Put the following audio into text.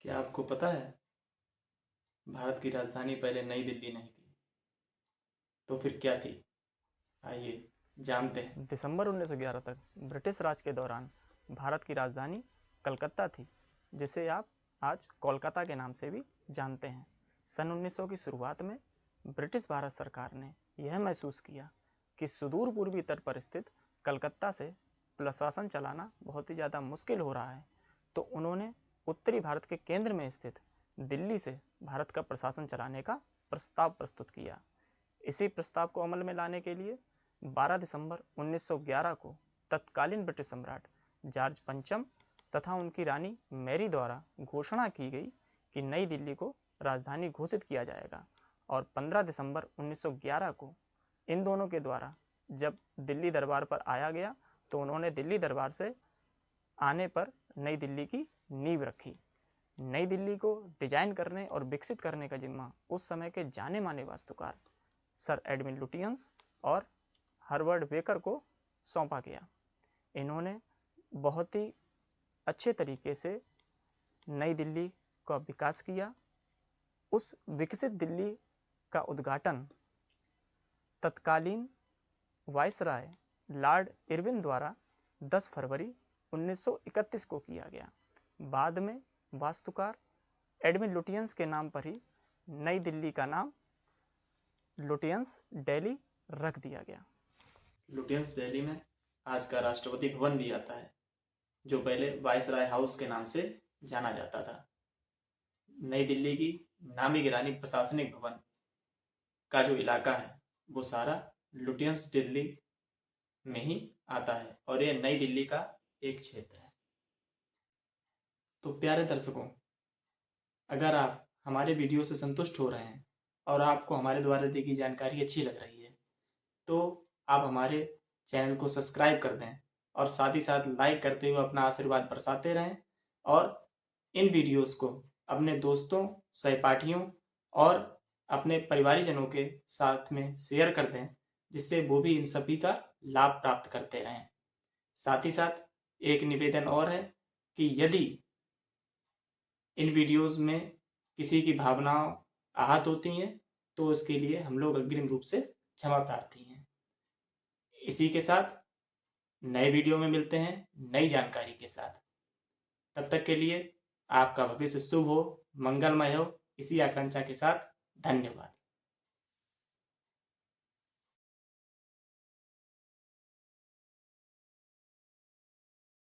क्या आपको पता है भारत की राजधानी पहले नई दिल्ली नहीं थी, तो फिर क्या थी? आइए जानते हैं। दिसंबर 1911 तक ब्रिटिश राज के दौरान भारत की राजधानी कलकत्ता थी, जिसे आप आज कोलकाता के नाम से भी जानते हैं। सन 1900 की शुरुआत में ब्रिटिश भारत सरकार ने यह महसूस किया कि सुदूर पूर्वी तट पर स्थित कलकत्ता से प्रशासन चलाना बहुत ही ज़्यादा मुश्किल हो रहा है, तो उन्होंने उत्तरी भारत के केंद्र में स्थित दिल्ली से भारत का प्रशासन चलाने का प्रस्ताव प्रस्तुत किया। इसी प्रस्ताव को अमल में लाने के लिए 12 दिसंबर 1911 को तत्कालीन ब्रिटिश सम्राट जॉर्ज पंचम तथा उनकी रानी मैरी द्वारा घोषणा की गई कि नई दिल्ली को राजधानी घोषित किया जाएगा, और 15 दिसंबर 1911 को इन दोनों के द्वारा जब दिल्ली दरबार पर आया गया, तो उन्होंने दिल्ली दरबार से आने पर नई दिल्ली की नींव रखी। नई दिल्ली को डिजाइन करने और विकसित करने का जिम्मा उस समय के जाने माने वास्तुकार सर एडविन लुटियंस और हार्वर्ड बेकर को सौंपा गया। इन्होंने बहुत ही अच्छे तरीके से नई दिल्ली का विकास किया। उस विकसित दिल्ली का उद्घाटन तत्कालीन वायसराय लॉर्ड इरविन द्वारा 10 फरवरी 1931 को किया गया। बाद में वास्तुकार एडविन लुटियंस के नाम पर ही नई दिल्ली का नाम लुटियंस दिल्ली रख दिया गया। लुटियंस दिल्ली में आज का राष्ट्रपति भवन भी आता है, जो पहले वायसराय हाउस के नाम से जाना जाता था। नई दिल्ली की नामी गिरानी प्रशासनिक भवन का जो इलाका है वो सारा लुटियंस दिल्ली में ही आता है, और ये नई दिल्ली का एक क्षेत्र है। तो प्यारे दर्शकों, अगर आप हमारे वीडियो से संतुष्ट हो रहे हैं और आपको हमारे द्वारा दी गई जानकारी अच्छी लग रही है, तो आप हमारे चैनल को सब्सक्राइब कर दें और साथ ही साथ लाइक करते हुए अपना आशीर्वाद बरसाते रहें, और इन वीडियोस को अपने दोस्तों, सहपाठियों और अपने परिवारीजनों के साथ में शेयर कर दें, जिससे वो भी इन सभी का लाभ प्राप्त करते रहें। साथ ही साथ एक निवेदन और है कि यदि इन वीडियोस में किसी की भावनाओं आहत होती हैं, तो उसके लिए हम लोग अग्रिम रूप से क्षमा प्रार्थी हैं। इसी के साथ नए वीडियो में मिलते हैं नई जानकारी के साथ। तब तक के लिए आपका भविष्य शुभ हो, मंगलमय हो, इसी आकांक्षा के साथ धन्यवाद।